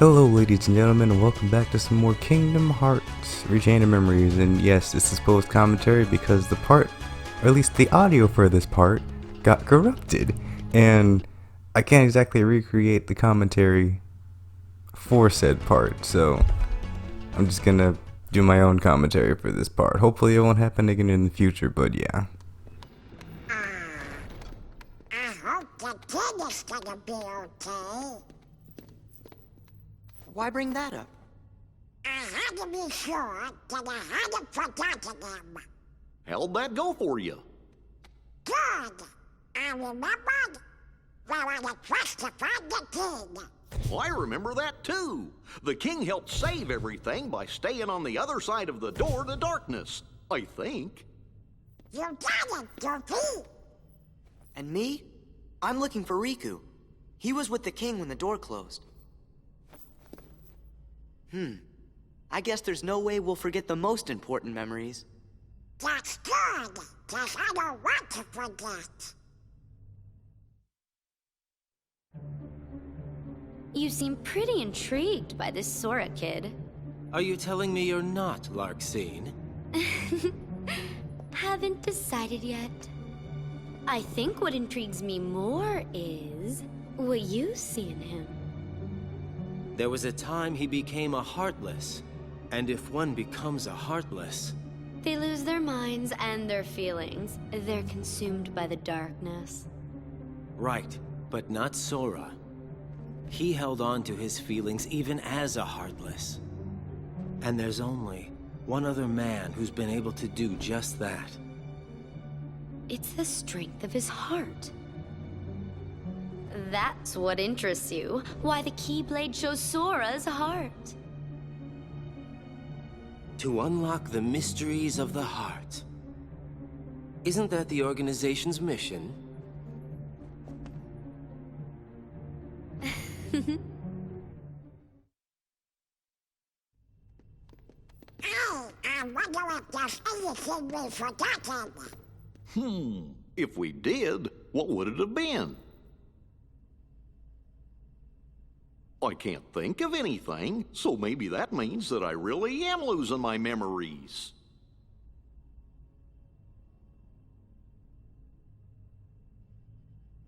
Hello ladies and gentlemen, and welcome back to some more Kingdom Hearts ReCOM Memories. And yes, this is post commentary because the part, or at least the audio for this part, got corrupted. And I can't exactly recreate the commentary for said part, so I'm just gonna do my own commentary for this part. Hopefully it won't happen again in the future, but yeah. I hope the kid is gonna be okay. Why bring that up? I had to be sure that I hadn't forgotten him. How'd that go for you? Good. I remembered where I had first to find the king. Well, I remember that too. The king helped save everything by staying on the other side of the door to darkness, I think. You got it, Goofy. And me? I'm looking for Riku. He was with the king when the door closed. I guess there's no way we'll forget the most important memories. That's good, because I don't want to forget. You seem pretty intrigued by this Sora kid. Are you telling me you're not Larxene? Haven't decided yet. I think what intrigues me more is what you see in him. There was a time he became a Heartless. And if one becomes a Heartless... They lose their minds and their feelings. They're consumed by the darkness. Right, but not Sora. He held on to his feelings even as a Heartless. And there's only one other man who's been able to do just that. It's the strength of his heart. That's what interests you. Why the Keyblade shows Sora's heart. To unlock the mysteries of the heart. Isn't that the organization's mission? Hey, I wonder if there's anything we've forgotten. If we did, what would it have been? I can't think of anything, so maybe that means that I really am losing my memories.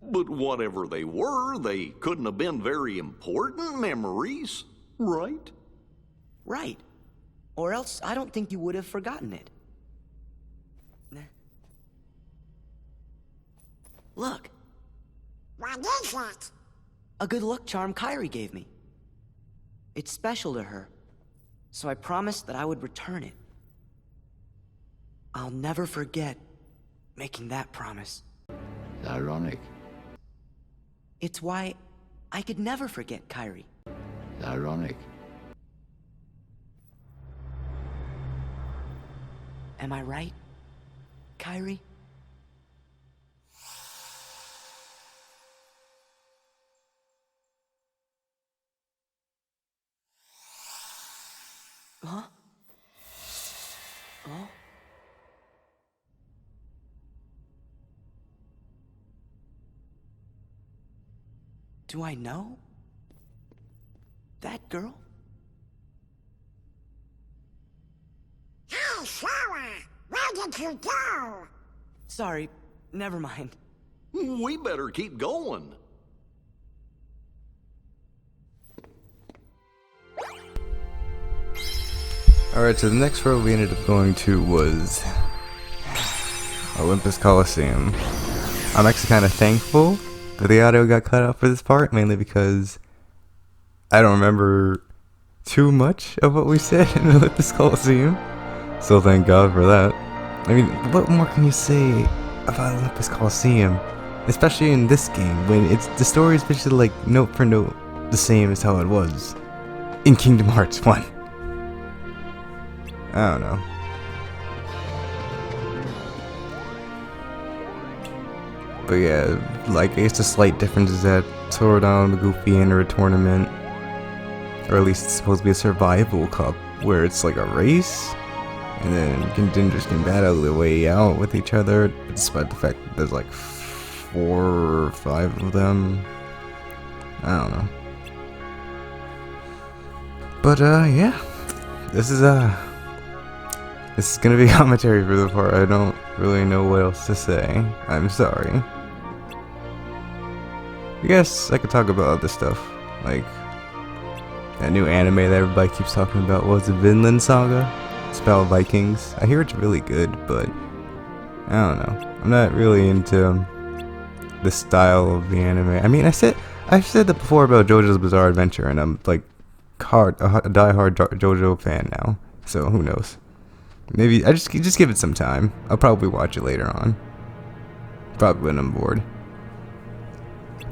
But whatever they were, they couldn't have been very important memories, right? Right. Or else I don't think you would have forgotten it. Look, What is it? a good luck charm Kairi gave me. It's special to her, so I promised that I would return it. I'll never forget making that promise. Ironic. It's why I could never forget Kairi. Ironic. Am I right, Kairi? Huh? Oh? Do I know? That girl? Hey, Sora! Where did you go? Sorry, never mind. We better keep going. Alright, so the next road we ended up going to was Olympus Coliseum. I'm actually kind of thankful that the audio got cut out for this part, mainly because I don't remember too much of what we said in Olympus Coliseum. So thank God for that. I mean, what more can you say about Olympus Coliseum? Especially in this game, when the story is basically like note for note the same as how it was in Kingdom Hearts 1. I don't know. But yeah, like, I guess the slight difference is that Sora, Donald, and Goofy enter a tournament. Or at least it's supposed to be a survival cup, where it's like a race. And then contenders can battle their way out with each other, despite the fact that there's like 4 or 5 of them. I don't know. But yeah, this is gonna be commentary for the part. I don't really know what else to say. I'm sorry. I guess I could talk about other stuff, like that new anime that everybody keeps talking about. Was the Vinland Saga? It's about Vikings. I hear it's really good, but I don't know. I'm not really into the style of the anime. I mean, I've said that before about JoJo's Bizarre Adventure, and I'm like a die-hard JoJo fan now. So who knows? Maybe I just give it some time. I'll probably watch it later on. Probably when I'm bored.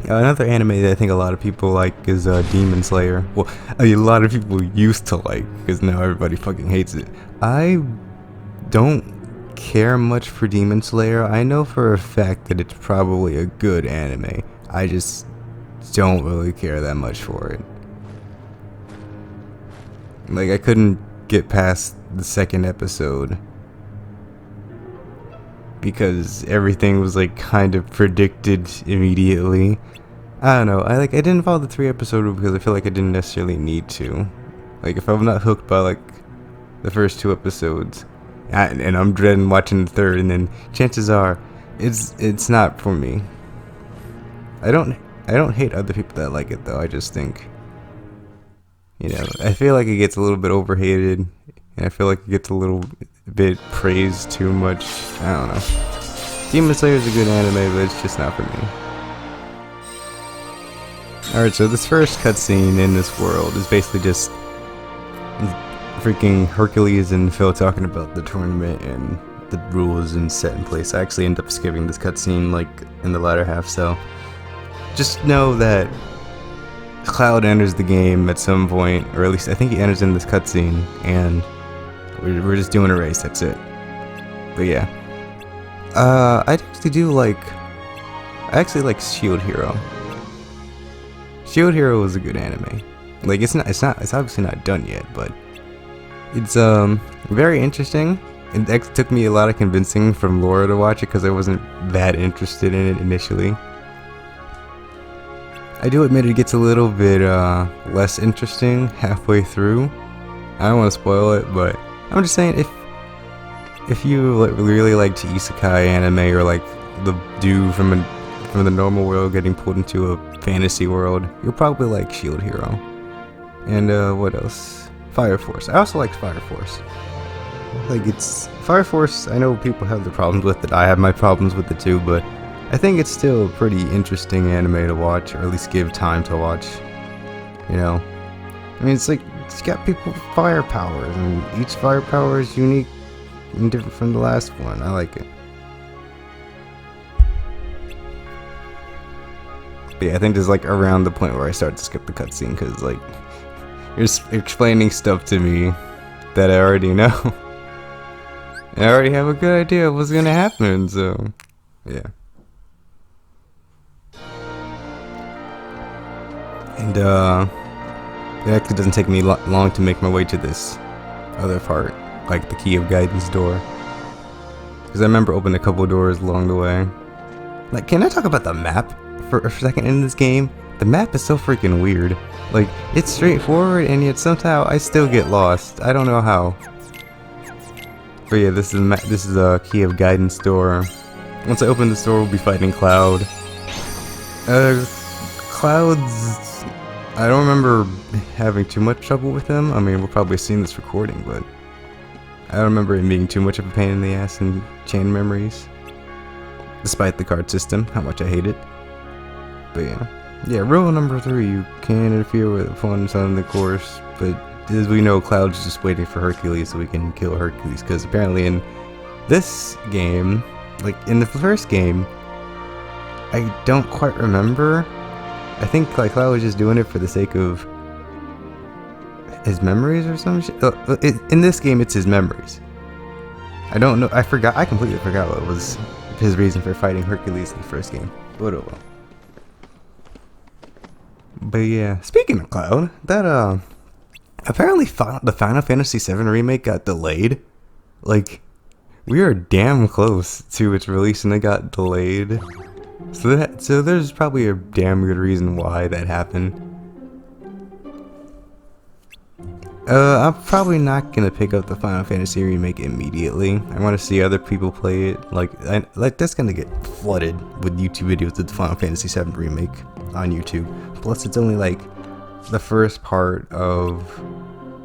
Another anime that I think a lot of people like is Demon Slayer. Well, a lot of people used to like, because now everybody fucking hates it. I don't care much for Demon Slayer. I know for a fact that it's probably a good anime. I just don't really care that much for it. Like, I couldn't get past the second episode because everything was like kind of predicted immediately. I don't know. I didn't follow the 3-episode because I feel like I didn't necessarily need to. Like, if I'm not hooked by like the first 2 episodes, and I'm dreading watching the third, and then chances are it's not for me. I don't hate other people that like it though. I just think, I feel like it gets a little bit overhated, and I feel like it gets a little bit praised too much. I don't know. Demon Slayer is a good anime, but it's just not for me. Alright, so this first cutscene in this world is basically just freaking Hercules and Phil talking about the tournament and the rules and set in place. I actually end up skipping this cutscene like in the latter half, so just know that Cloud enters the game at some point, or at least I think he enters in this cutscene, and we're just doing a race, that's it. But yeah. I actually like Shield Hero. Shield Hero is a good anime. Like, it's obviously not done yet, but it's very interesting. It took me a lot of convincing from Laura to watch it because I wasn't that interested in it initially. I do admit it gets a little bit less interesting halfway through. I don't want to spoil it, but I'm just saying if you really liked isekai anime, or like the dude from the normal world getting pulled into a fantasy world, you'll probably like Shield Hero. And what else? Fire Force. I also like Fire Force. Like, it's Fire Force, I know people have their problems with it. I have my problems with it too, but I think it's still a pretty interesting anime to watch, or at least give time to watch. I mean, it's like, it's got people with fire powers, and each fire power is unique and different from the last one. I like it. But yeah, I think this is like around the point where I start to skip the cutscene, because like you're explaining stuff to me that I already know. And I already have a good idea of what's gonna happen, so yeah. And it actually doesn't take me long to make my way to this other part, like the Key of Guidance door, because I remember opening a couple doors along the way. Like, can I talk about the map for a second in this game? The map is so freaking weird. Like, it's straightforward, and yet somehow I still get lost. I don't know how. But yeah, this is a Key of Guidance door. Once I open this door, we'll be fighting Cloud. Cloud's... I don't remember having too much trouble with him. I mean, we'll probably see in this recording, but I don't remember him being too much of a pain in the ass in Chain Memories. Despite the card system, how much I hate it. But yeah, rule number 3, you can't interfere with the fun on the course. But as we know, Cloud's just waiting for Hercules so we can kill Hercules, because apparently in this game, like in the first game, I don't quite remember. I think like Cloud was just doing it for the sake of his memories or some shit. In this game, it's his memories. I don't know. I completely forgot what was his reason for fighting Hercules in the first game. But oh well. But yeah, speaking of Cloud, that apparently the Final Fantasy VII remake got delayed. Like, we are damn close to its release, and it got delayed. So there's probably a damn good reason why that happened. I'm probably not gonna pick up the Final Fantasy remake immediately. I want to see other people play it. Like that's gonna get flooded with YouTube videos of the Final Fantasy VII remake on YouTube. Plus, it's only like the first part of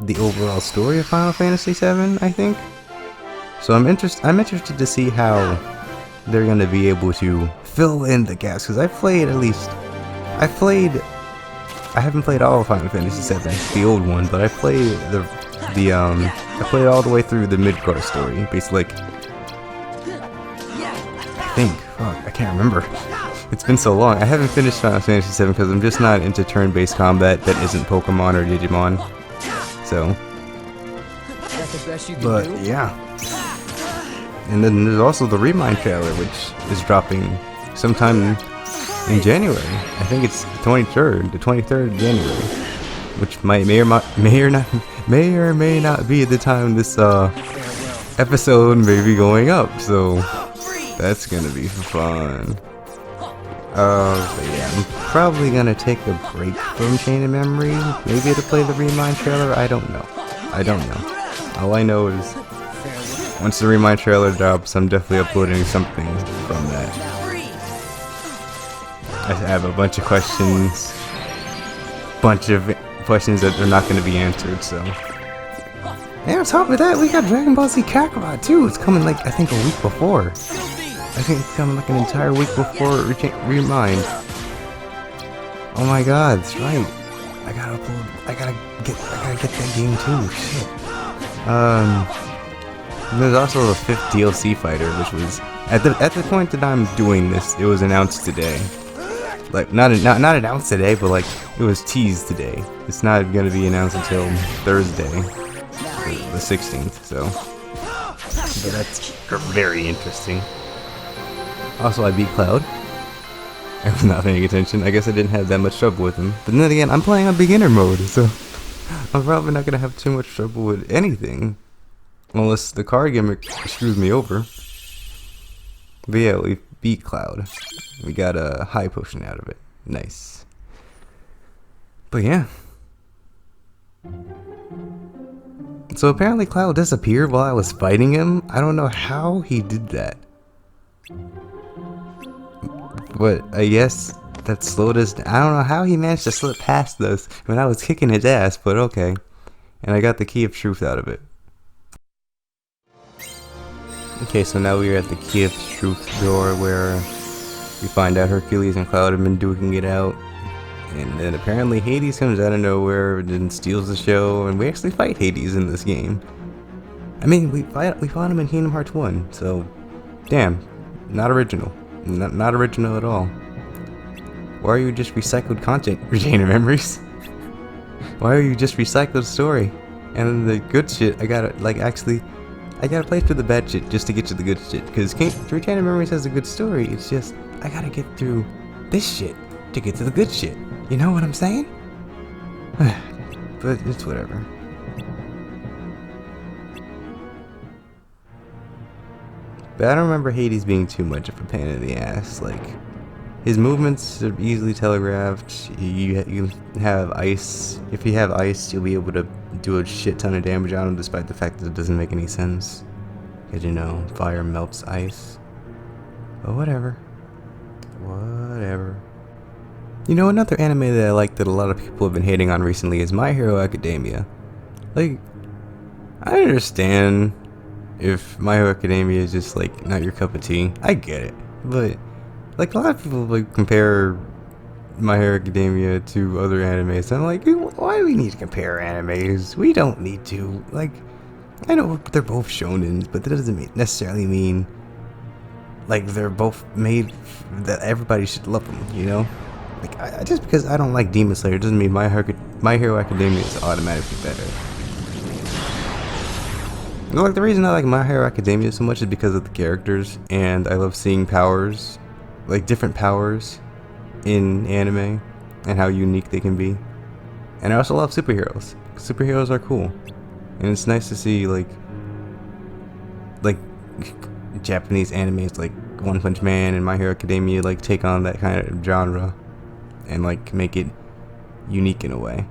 the overall story of Final Fantasy VII, I think. So I'm interested to see how they're gonna be able to fill in the gaps, because I haven't played all of Final Fantasy VII, the old one, but I played I played all the way through the Midgar story, basically. Like, I can't remember. It's been so long. I haven't finished Final Fantasy VII because I'm just not into turn-based combat that isn't Pokemon or Digimon. So, but yeah. And then there's also the Remind trailer, which is dropping sometime in January. I think it's the 23rd of January, which may or may not be at the time this episode may be going up. So that's gonna be fun. But yeah, I'm probably gonna take a break from Chain of Memory, maybe to play the Remind trailer. I don't know. All I know is once the Remind trailer drops, I'm definitely uploading something from that. I have a bunch of questions that are not going to be answered, so. And on top of that, we got Dragon Ball Z Kakarot too. It's coming like, I think a week before. I think it's coming like an entire week before Remind. Oh my god, that's right. I gotta get that game too, shit. There's also the 5th DLC fighter, which was, at the point that I'm doing this, it was announced today. Like, not announced today, but like, it was teased today. It's not gonna be announced until Thursday, the 16th, so. But that's very interesting. Also, I beat Cloud. I was not paying attention. I guess I didn't have that much trouble with him. But then again, I'm playing on beginner mode, so I'm probably not gonna have too much trouble with anything. Unless the card gimmick screws me over. But yeah, we beat Cloud. We got a high potion out of it. Nice. But yeah. So apparently Cloud disappeared while I was fighting him. I don't know how he did that. But I guess that slowed us down. I don't know how he managed to slip past us when I was kicking his ass, but okay. And I got the Key of Truth out of it. Okay, so now we are at the Key of Truth door where we find out Hercules and Cloud have been duking it out. And then apparently Hades comes out of nowhere and then steals the show, and we actually fight Hades in this game. I mean, we fought him in Kingdom Hearts 1, so damn, not original. Not original at all. Why are you just recycled content, Chain of Memories? Why are you just recycled story? And the good shit, I gotta play through the bad shit just to get to the good shit. Because Chain of Memories has a good story, it's just, I gotta get through this shit to get to the good shit. You know what I'm saying? But it's whatever. But I don't remember Hades being too much of a pain in the ass. Like, his movements are easily telegraphed. You have ice. If you have ice, you'll be able to do a shit ton of damage on him, despite the fact that it doesn't make any sense. Because, you know, fire melts ice. But whatever. Whatever. You know, another anime that I like that a lot of people have been hating on recently is My Hero Academia. Like, I understand if My Hero Academia is just like not your cup of tea. I get it, but like a lot of people like compare My Hero Academia to other animes. I'm like, why do we need to compare animes? We don't need to. Like, I know they're both shonens, but that doesn't necessarily mean like they're both made that everybody should love them. You know, like just because I don't like Demon Slayer doesn't mean My Hero Academia is automatically better. Like, the reason I like My Hero Academia so much is because of the characters, and I love seeing powers, like different powers in anime, and how unique they can be. And I also love superheroes. Superheroes are cool, and it's nice to see like Japanese animes like One Punch Man and My Hero Academia like take on that kind of genre, and like make it unique in a way.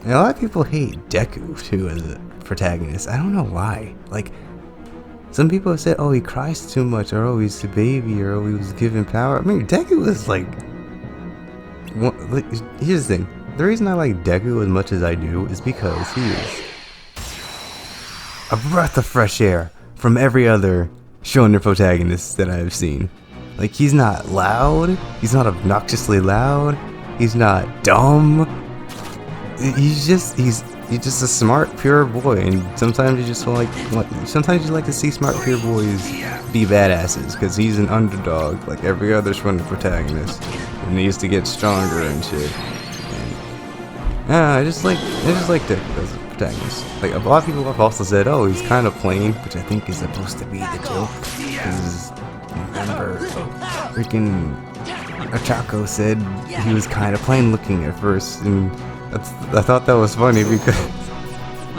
And a lot of people hate Deku too as a protagonist. I don't know why. Like, some people have said, oh, he cries too much, or oh, he's a baby, or oh, he was given power. I mean, Deku is like, here's the thing. The reason I like Deku as much as I do is because he is a breath of fresh air from every other shonen protagonist that I've seen. Like, he's not loud, he's not obnoxiously loud, he's not dumb. He's just a smart, pure boy, and sometimes you just sometimes you like to see smart, pure boys be badasses, because he's an underdog like every other shonen protagonist, and needs to get stronger and shit. And, I just like Deku as a protagonist. Like, a lot of people have also said, oh, he's kind of plain, which I think is supposed to be the joke, because remember, freaking Ochako said he was kind of plain looking at first, and I thought that was funny because,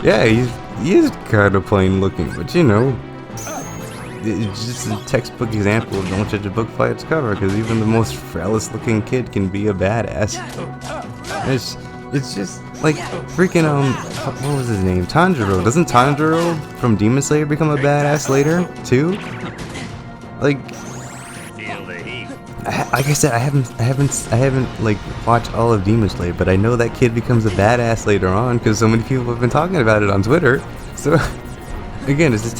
yeah, he is kind of plain looking, but you know, it's just a textbook example of don't judge a book by its cover, because even the most frailest looking kid can be a badass. It's just like freaking what was his name? Tanjiro. Doesn't Tanjiro from Demon Slayer become a badass later too? Like I said, I haven't like watched all of Demon Slayer, but I know that kid becomes a badass later on because so many people have been talking about it on Twitter. So again, it's a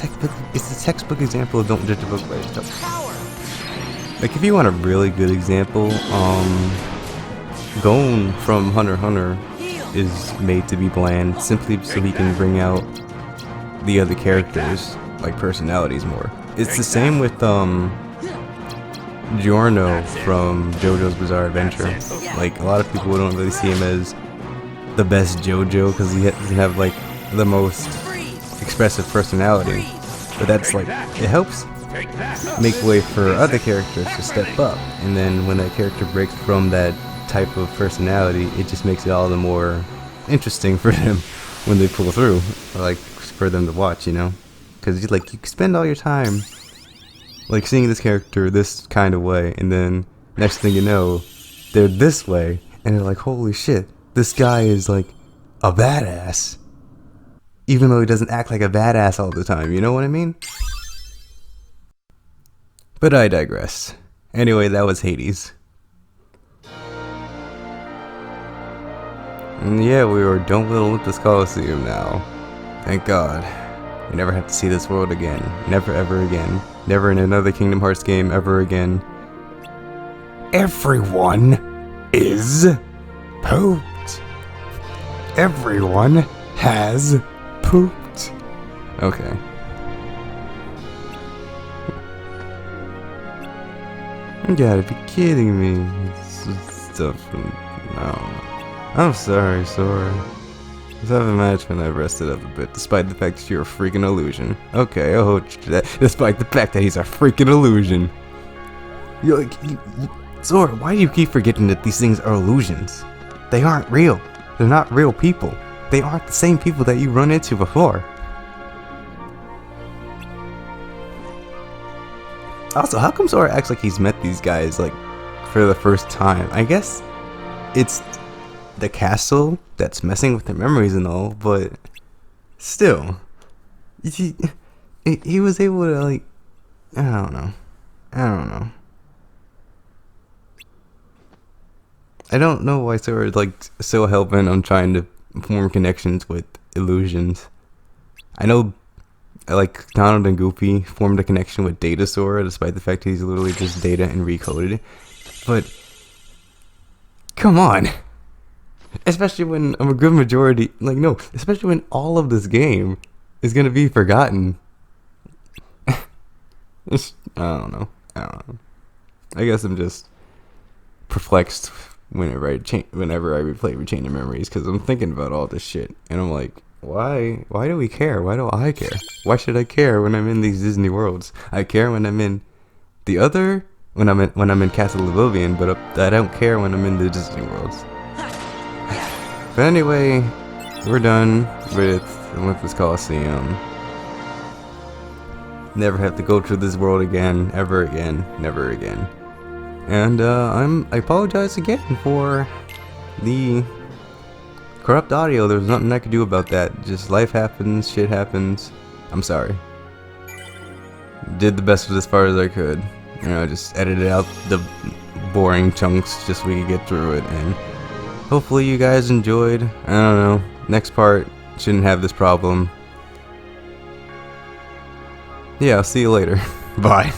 textbook example of don't judge a book by its cover. Like, if you want a really good example, Gon from Hunter x Hunter is made to be bland simply so he can bring out the other characters, like, personalities more. It's the same with Giorno from JoJo's Bizarre Adventure. Like, a lot of people don't really see him as the best JoJo because he doesn't have like the most expressive personality, but that's like, it helps make way for other characters to step up, and then when that character breaks from that type of personality, it just makes it all the more interesting for them when they pull through, or like for them to watch, you know, because you spend all your time like seeing this character this kind of way, and then next thing you know, they're this way, and they're like, holy shit, this guy is like a badass, even though he doesn't act like a badass all the time, you know what I mean? But I digress. Anyway, that was Hades. And yeah, we are done with Olympus Coliseum now. Thank God. We never have to see this world again. Never ever again. Never in another Kingdom Hearts game ever again. Everyone is pooped. Everyone has pooped. Okay. You gotta be kidding me. It's just stuff from, I don't know. I'm sorry, Sora. Let's have a match when I rested up a bit, despite the fact that you're a freaking illusion. Okay, I'll hold you to that, despite the fact that he's a freaking illusion. You're like, Sora, why do you keep forgetting that these things are illusions? They aren't real. They're not real people. They aren't the same people that you run into before. Also, how come Sora acts like he's met these guys, like, for the first time? I guess it's the castle that's messing with their memories and all, but still, he was able to, like, I don't know. I don't know why Sora is, like, so hell-bent on trying to form connections with illusions. I know, like, Donald and Goofy formed a connection with Data Sora, despite the fact he's literally just Data and recoded. But come on. Especially when a good majority, like, no, especially when all of this game is gonna be forgotten. I don't know. I guess I'm just perplexed whenever I replay Rechain of Memories, because I'm thinking about all this shit, and I'm like, why do we care? Why do I care? Why should I care when I'm in these Disney worlds? I care when I'm in the other, when I'm in Castle Oblivion, but I don't care when I'm in the Disney worlds. But anyway, we're done with Olympus Coliseum. Never have to go through this world again, ever again, never again. And I apologize again for the corrupt audio, there was nothing I could do about that. Just life happens, shit happens. I'm sorry. Did the best with as far as I could. You know, just edited out the boring chunks just so we could get through it, and hopefully you guys enjoyed. I don't know. Next part shouldn't have this problem. Yeah, I'll see you later. Bye.